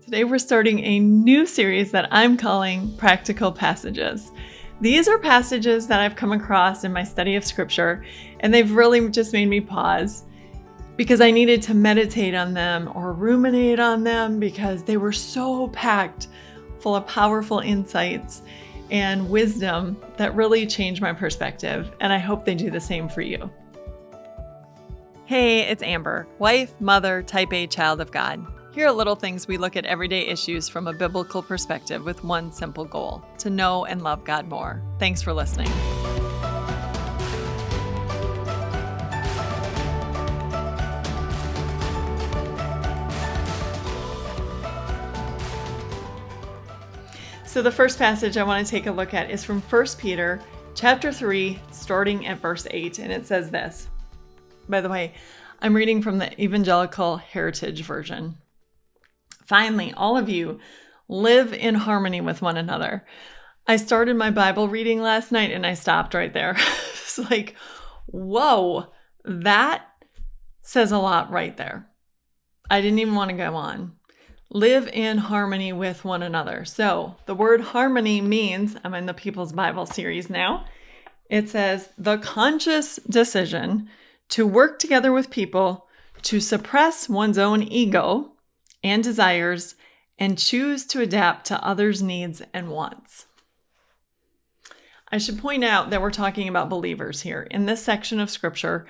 Today we're starting a new series that I'm calling Practical Passages. These are passages that I've come across in my study of Scripture, and they've really just made me pause because I needed to meditate on them or ruminate on them because they were so packed full of powerful insights and wisdom that really changed my perspective, and I hope they do the same for you. Hey, it's Amber, wife, mother, type A child of God. Here are little things we look at everyday issues from a biblical perspective with one simple goal: to know and love God more. Thanks for listening. So the first passage I want to take a look at is from 1 Peter chapter 3, starting at verse 8, and it says this. By the way, I'm reading from the Evangelical Heritage Version. Finally, all of you live in harmony with one another. I started my Bible reading last night and I stopped right there. It's like, whoa, that says a lot right there. I didn't even want to go on. Live in harmony with one another. So the word harmony means, I'm in the People's Bible series now. It says the conscious decision to work together with people, to suppress one's own ego and desires, and choose to adapt to others' needs and wants. I should point out that we're talking about believers here. In this section of Scripture,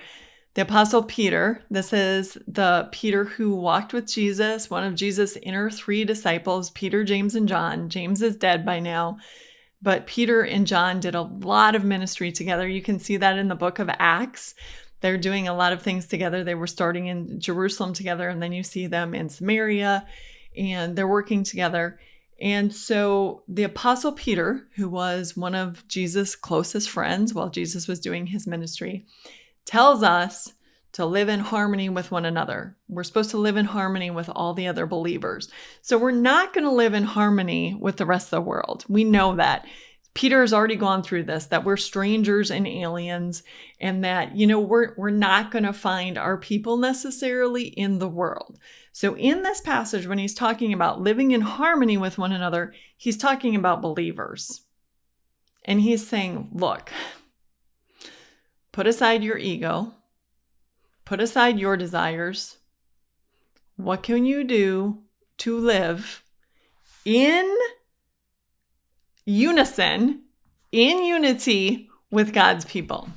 the Apostle Peter, this is the Peter who walked with Jesus, one of Jesus' inner three disciples, Peter, James, and John. James is dead by now, but Peter and John did a lot of ministry together. You can see that in the book of Acts. They're doing a lot of things together. They were starting in Jerusalem together, and then you see them in Samaria, and they're working together. And so the Apostle Peter, who was one of Jesus' closest friends while Jesus was doing his ministry, tells us to live in harmony with one another. We're supposed to live in harmony with all the other believers. So we're not going to live in harmony with the rest of the world. We know that. Peter has already gone through this, that we're strangers and aliens, and that, we're not going to find our people necessarily in the world. So in this passage, when he's talking about living in harmony with one another, he's talking about believers. And he's saying, look, put aside your ego, put aside your desires. What can you do to live in unison, in unity with God's people?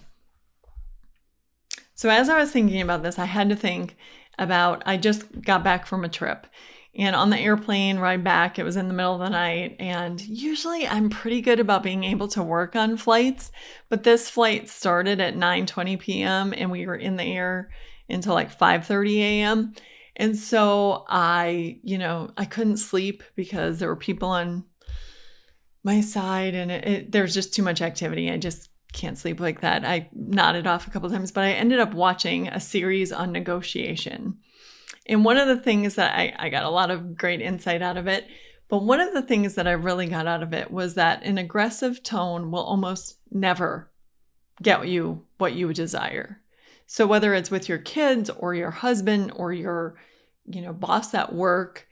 So as I was thinking about this, I had to think about, I just got back from a trip, and on the airplane ride back, it was in the middle of the night, and usually I'm pretty good about being able to work on flights, but this flight started at 9:20 p.m. and we were in the air until like 5:30 a.m. And so I couldn't sleep because there were people on my side, and there's just too much activity. I just can't sleep like that. I nodded off a couple of times, but I ended up watching a series on negotiation. And one of the things that I got a lot of great insight out of it, but one of the things that I really got out of it was that an aggressive tone will almost never get you what you desire. So whether it's with your kids or your husband or your, boss at work,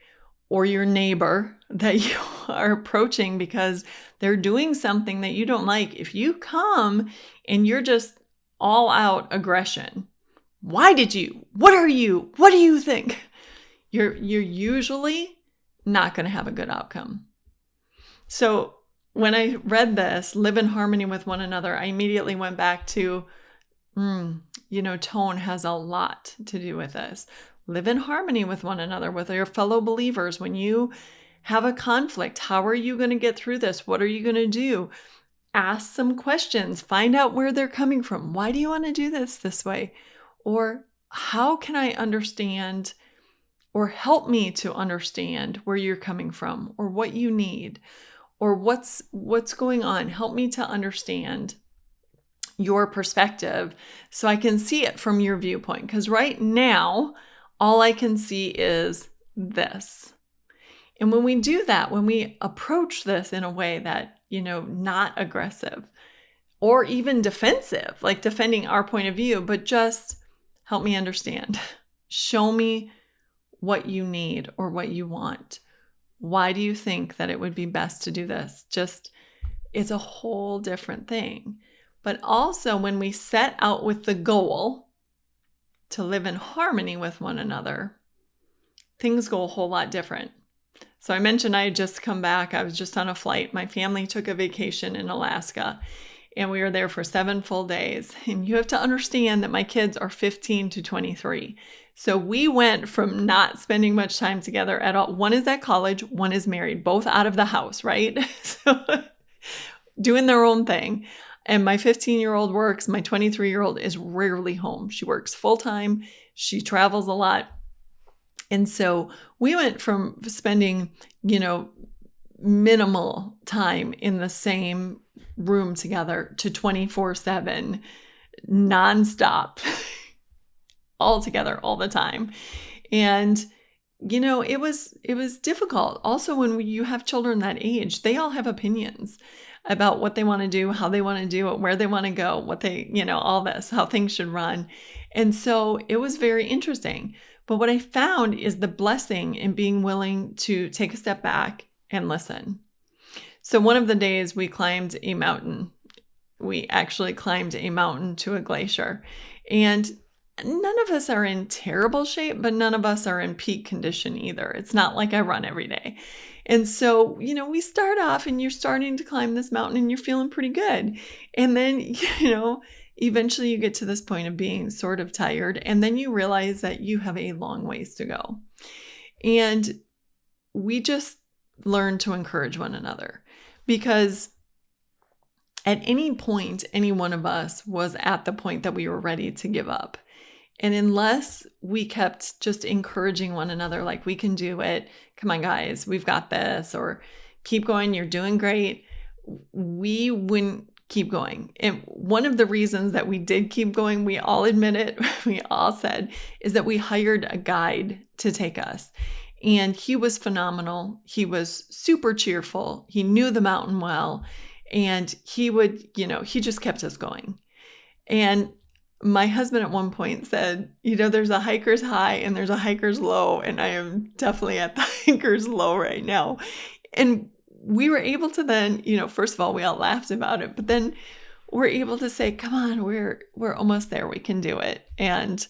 or your neighbor that you are approaching because they're doing something that you don't like, if you come and you're just all out aggression, what do you think? You're usually not going to have a good outcome. So when I read this, live in harmony with one another, I immediately went back to, tone has a lot to do with this. Live in harmony with one another, with your fellow believers. When you have a conflict, how are you going to get through this? What are you going to do? Ask some questions. Find out where they're coming from. Why do you want to do this way? Or how can I understand or help me to understand where you're coming from or what you need or what's going on? Help me to understand your perspective so I can see it from your viewpoint. Because right now, all I can see is this. And when we do that, when we approach this in a way that, not aggressive or even defensive, like defending our point of view, but just help me understand. Show me what you need or what you want. Why do you think that it would be best to do this? Just, it's a whole different thing. But also when we set out with the goal to live in harmony with one another, things go a whole lot different. So I mentioned I had just come back. I was just on a flight. My family took a vacation in Alaska, and we were there for 7 full days. And you have to understand that my kids are 15 to 23. So we went from not spending much time together at all. One is at college, one is married, both out of the house, right? So doing their own thing. And my 15-year-old works. My 23-year-old is rarely home. She works full-time. She travels a lot. And so we went from spending, minimal time in the same room together to 24/7, nonstop, all together all the time. And, it was difficult. Also, when you have children that age, they all have opinions about what they want to do, how they want to do it, where they want to go, what they, all this, how things should run. And so it was very interesting. But what I found is the blessing in being willing to take a step back and listen. So one of the days we climbed a mountain. We actually climbed a mountain to a glacier. And none of us are in terrible shape, but none of us are in peak condition either. It's not like I run every day. And so, we start off and you're starting to climb this mountain and you're feeling pretty good. And then, eventually you get to this point of being sort of tired, and then you realize that you have a long ways to go. And we just learn to encourage one another, because at any point, any one of us was at the point that we were ready to give up. And unless we kept just encouraging one another, like, we can do it, come on guys, we've got this, or keep going, you're doing great, we wouldn't keep going. And one of the reasons that we did keep going, we all admit it, we all said, is that we hired a guide to take us. And he was phenomenal. He was super cheerful. He knew the mountain well. And he would, he just kept us going. And my husband at one point said, there's a hiker's high and there's a hiker's low. And I am definitely at the hiker's low right now. And we were able to then, first of all, we all laughed about it, but then we're able to say, come on, we're almost there. We can do it. And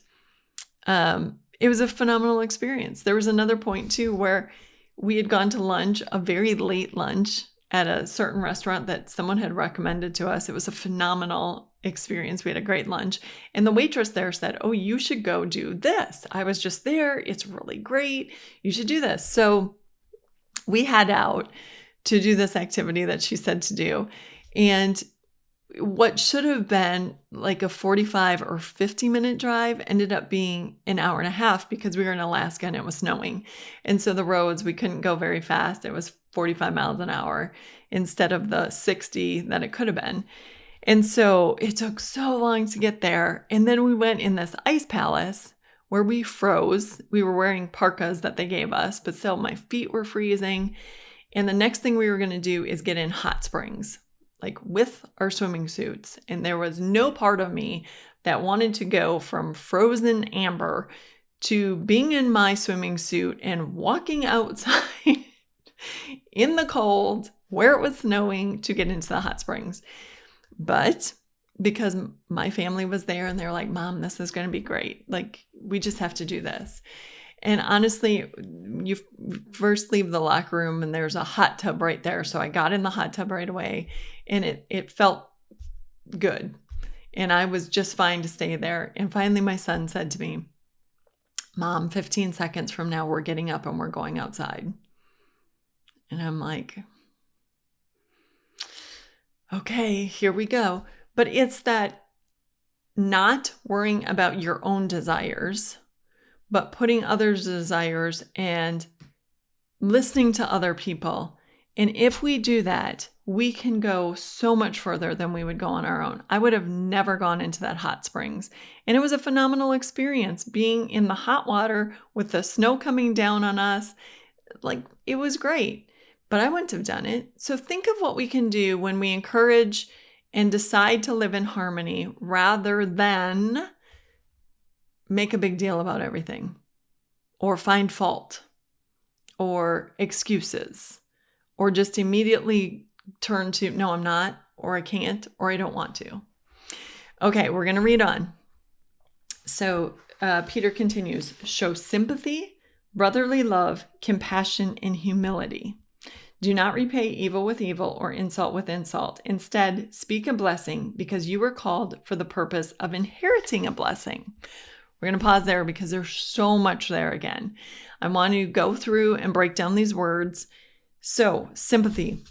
it was a phenomenal experience. There was another point too, where we had gone to lunch, a very late lunch at a certain restaurant that someone had recommended to us. It was a phenomenal experience. We had a great lunch. And the waitress there said, oh, you should go do this. I was just there. It's really great. You should do this. So we had out to do this activity that she said to do. And what should have been like a 45 or 50-minute drive ended up being an hour and a half, because we were in Alaska and it was snowing. And so the roads, we couldn't go very fast. It was 45 miles an hour instead of the 60 that it could have been. And so it took so long to get there. And then we went in this ice palace where we froze. We were wearing parkas that they gave us, but still my feet were freezing. And the next thing we were going to do is get in hot springs, like with our swimming suits. And there was no part of me that wanted to go from frozen amber to being in my swimming suit and walking outside in the cold where it was snowing to get into the hot springs. But because my family was there and they're like, Mom, this is going to be great. Like, we just have to do this. And honestly, you first leave the locker room and there's a hot tub right there. So I got in the hot tub right away, and it felt good. And I was just fine to stay there. And finally, my son said to me, Mom, 15 seconds from now, we're getting up and we're going outside. And I'm like, okay, here we go. But it's that not worrying about your own desires, but putting others' desires and listening to other people. And if we do that, we can go so much further than we would go on our own. I would have never gone into that hot springs. And it was a phenomenal experience being in the hot water with the snow coming down on us. Like, it was great, but I wouldn't have done it. So think of what we can do when we encourage and decide to live in harmony rather than make a big deal about everything or find fault or excuses, or just immediately turn to, no, I'm not, or I can't, or I don't want to. Okay, we're going to read on. So Peter continues, show sympathy, brotherly love, compassion, and humility. Do not repay evil with evil or insult with insult. Instead, speak a blessing because you were called for the purpose of inheriting a blessing. We're going to pause there because there's so much there again. I want to go through and break down these words. So, sympathy,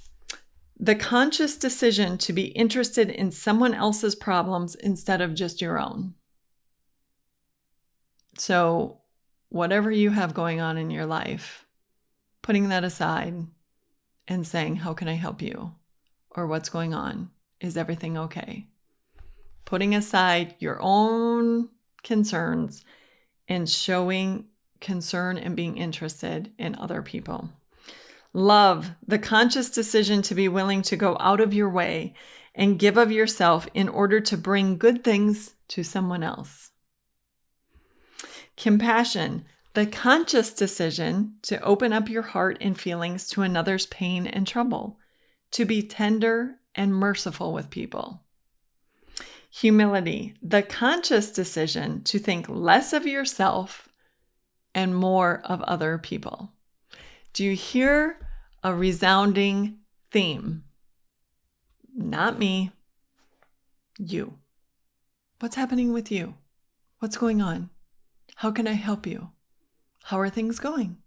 the conscious decision to be interested in someone else's problems instead of just your own. So, whatever you have going on in your life, putting that aside and saying, how can I help you? Or what's going on? Is everything okay? Putting aside your own concerns and showing concern and being interested in other people. Love, the conscious decision to be willing to go out of your way and give of yourself in order to bring good things to someone else. Compassion, the conscious decision to open up your heart and feelings to another's pain and trouble, to be tender and merciful with people. Humility, the conscious decision to think less of yourself and more of other people. Do you hear a resounding theme? Not me, you. What's happening with you? What's going on? How can I help you? How are things going?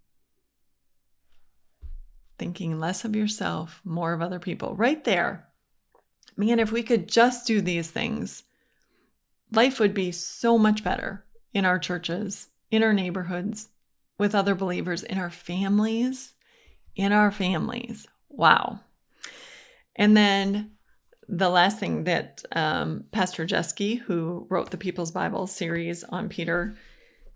Thinking less of yourself, more of other people. Right there. Man, if we could just do these things, life would be so much better in our churches, in our neighborhoods, with other believers, in our families. Wow. And then the last thing that Pastor Jeske, who wrote the People's Bible series on Peter,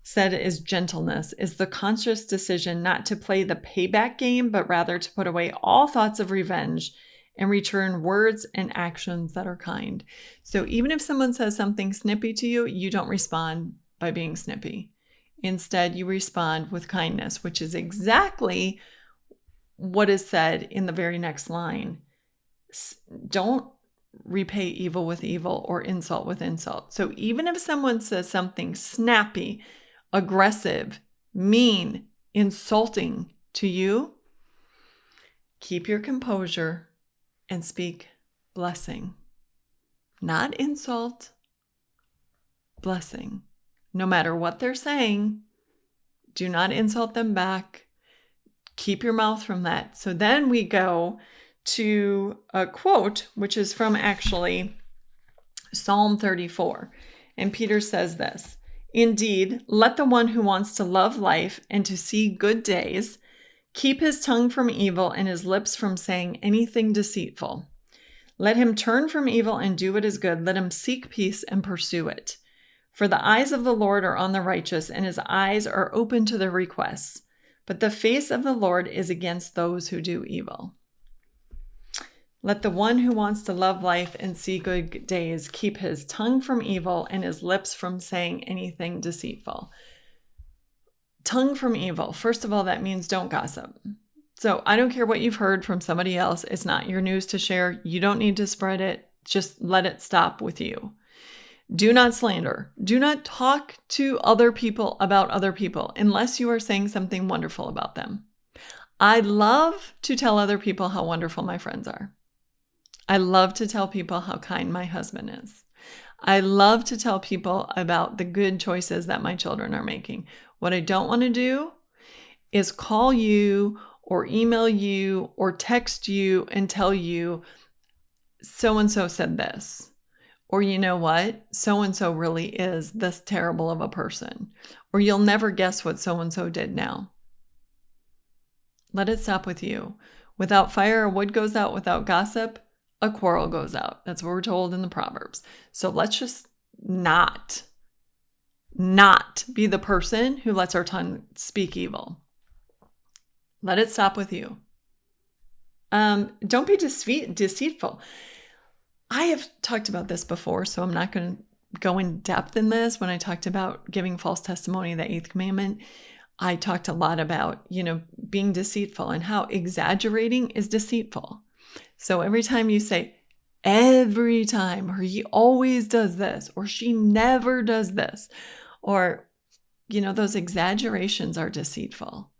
said is gentleness, is the conscious decision not to play the payback game, but rather to put away all thoughts of revenge and return words and actions that are kind. So even if someone says something snippy to you, you don't respond by being snippy. Instead, you respond with kindness, which is exactly what is said in the very next line. Don't repay evil with evil or insult with insult. So even if someone says something snappy, aggressive, mean, insulting to you, keep your composure and speak blessing. Not insult, blessing. No matter what they're saying, do not insult them back. Keep your mouth from that. So then we go to a quote, which is from actually Psalm 34. And Peter says this, "Indeed, let the one who wants to love life and to see good days keep his tongue from evil and his lips from saying anything deceitful. Let him turn from evil and do what is good. Let him seek peace and pursue it. For the eyes of the Lord are on the righteous, and his eyes are open to their requests. But the face of the Lord is against those who do evil. Let the one who wants to love life and see good days keep his tongue from evil and his lips from saying anything deceitful." Tongue from evil. First of all, that means don't gossip. So I don't care what you've heard from somebody else. It's not your news to share. You don't need to spread it. Just let it stop with you. Do not slander. Do not talk to other people about other people unless you are saying something wonderful about them. I love to tell other people how wonderful my friends are. I love to tell people how kind my husband is. I love to tell people about the good choices that my children are making. What I don't want to do is call you or email you or text you and tell you so-and-so said this. Or you know what? So-and-so really is this terrible of a person. Or you'll never guess what so-and-so did now. Let it stop with you. Without fire, a wood goes out. Without gossip, a quarrel goes out. That's what we're told in the Proverbs. So let's just not be the person who lets our tongue speak evil. Let it stop with you. Don't be deceitful. I have talked about this before, so I'm not going to go in depth in this when I talked about giving false testimony, the 8th commandment. I talked a lot about, being deceitful and how exaggerating is deceitful. So every time you say, every time, or he always does this, or she never does this, or, those exaggerations are deceitful.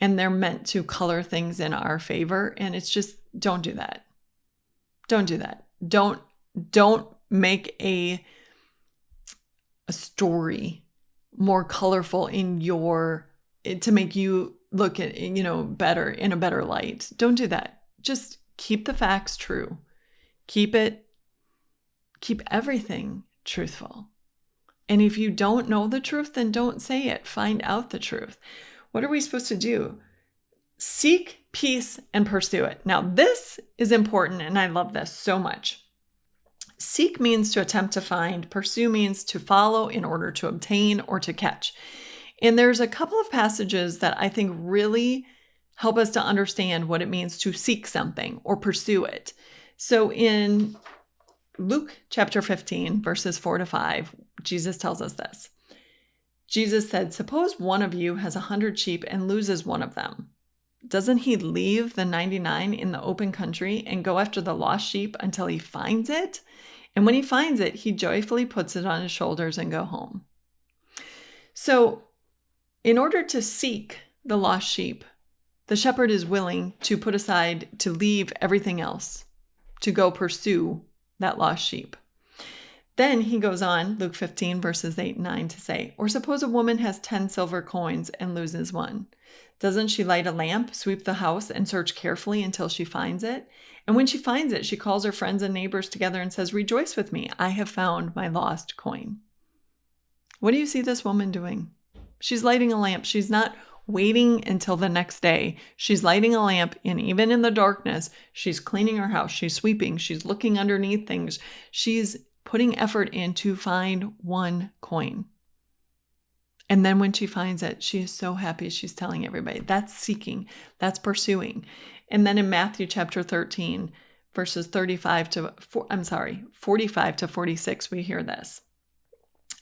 And they're meant to color things in our favor. And it's just, don't do that. Don't do that. Don't make a story more colorful to make you look at, better, in a better light. Don't do that. Just keep the facts true. Keep everything truthful. And if you don't know the truth, then don't say it. Find out the truth. What are we supposed to do? Seek peace and pursue it. Now, this is important, and I love this so much. Seek means to attempt to find. Pursue means to follow in order to obtain or to catch. And there's a couple of passages that I think really help us to understand what it means to seek something or pursue it. So in Luke chapter 15, verses 4-5, Jesus tells us this. Jesus said, "Suppose one of you has 100 sheep and loses one of them. Doesn't he leave the 99 in the open country and go after the lost sheep until he finds it? And when he finds it, he joyfully puts it on his shoulders and go home." So in order to seek the lost sheep, the shepherd is willing to put aside, to leave everything else, to go pursue that lost sheep. Then he goes on, Luke 15, verses 8 and 9, to say, "Or suppose a woman has 10 silver coins and loses one. Doesn't she light a lamp, sweep the house, and search carefully until she finds it? And when she finds it, she calls her friends and neighbors together and says, 'Rejoice with me, I have found my lost coin.'" What do you see this woman doing? She's lighting a lamp. She's not waiting until the next day. She's lighting a lamp, and even in the darkness, she's cleaning her house. She's sweeping. She's looking underneath things. She's putting effort in to find one coin. And then when she finds it, she is so happy. She's telling everybody. That's seeking. That's pursuing. And then in Matthew chapter 13, verses 45 to 46, we hear this.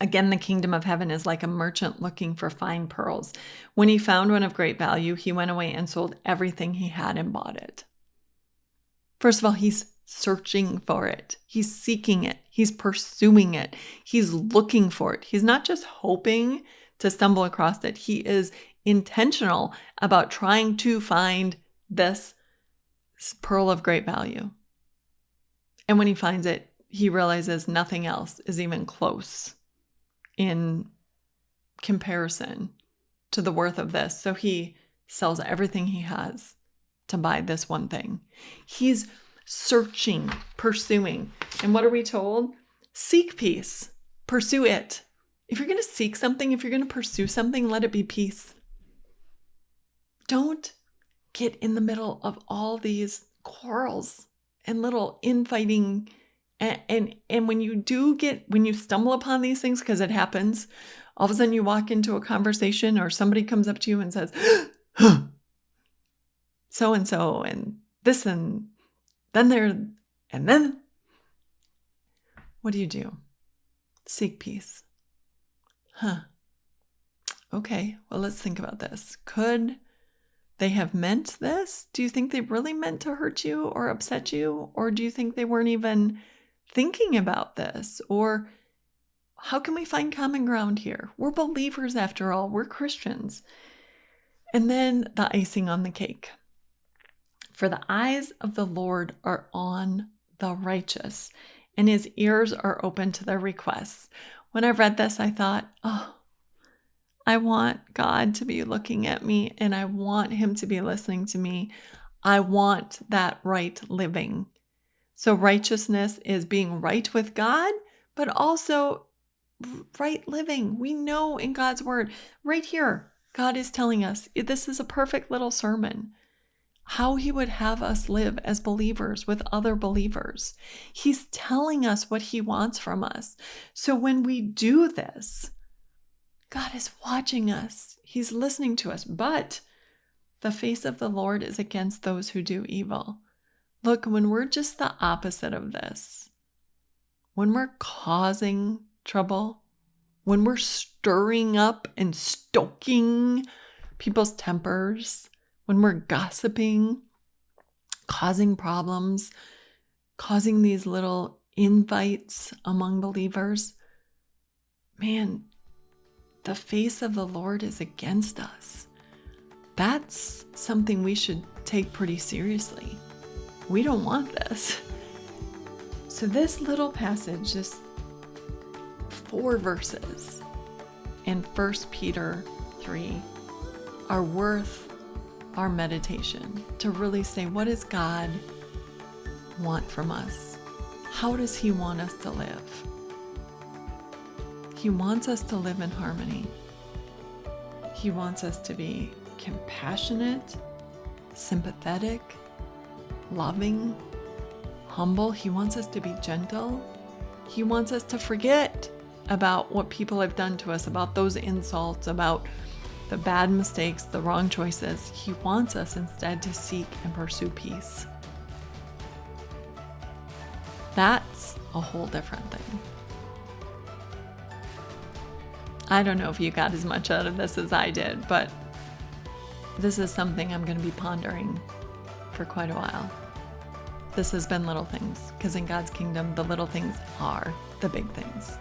"Again, the kingdom of heaven is like a merchant looking for fine pearls. When he found one of great value, he went away and sold everything he had and bought it." First of all, he's searching for it. He's seeking it. He's pursuing it. He's looking for it. He's not just hoping to stumble across it. He is intentional about trying to find this pearl of great value. And when he finds it, he realizes nothing else is even close in comparison to the worth of this. So he sells everything he has to buy this one thing. He's searching, pursuing. And what are we told? Seek peace. Pursue it. If you're going to seek something, if you're going to pursue something, let it be peace. Don't get in the middle of all these quarrels and little infighting. And when you stumble upon these things, because it happens, all of a sudden you walk into a conversation or somebody comes up to you and says, so-and-so and this and then there, and then what do? Seek peace. Okay, well, let's think about this. Could they have meant this? Do you think they really meant to hurt you or upset you? Or do you think they weren't even thinking about this? Or how can we find common ground here? We're believers after all. We're Christians. And then the icing on the cake. "For the eyes of the Lord are on the righteous, and his ears are open to their requests." When I read this, I thought, I want God to be looking at me, and I want him to be listening to me. I want that right living. So righteousness is being right with God, but also right living. We know in God's word, right here, God is telling us, this is a perfect little sermon, how he would have us live as believers with other believers. He's telling us what he wants from us. So when we do this, God is watching us. He's listening to us. But the face of the Lord is against those who do evil. Look, when we're just the opposite of this, when we're causing trouble, when we're stirring up and stoking people's tempers, when we're gossiping, causing problems, causing these little infights among believers, man, the face of the Lord is against us. That's something we should take pretty seriously. We don't want this. So this little passage, just 4 verses in 1 Peter 3 are worth our meditation to really say, what does God want from us? How does He want us to live? He wants us to live in harmony. He wants us to be compassionate, sympathetic, loving, humble. He wants us to be gentle. He wants us to forget about what people have done to us, about those insults, about the bad mistakes, the wrong choices. He wants us instead to seek and pursue peace. That's a whole different thing. I don't know if you got as much out of this as I did, but this is something I'm going to be pondering for quite a while. This has been Little Things, because in God's kingdom, the little things are the big things.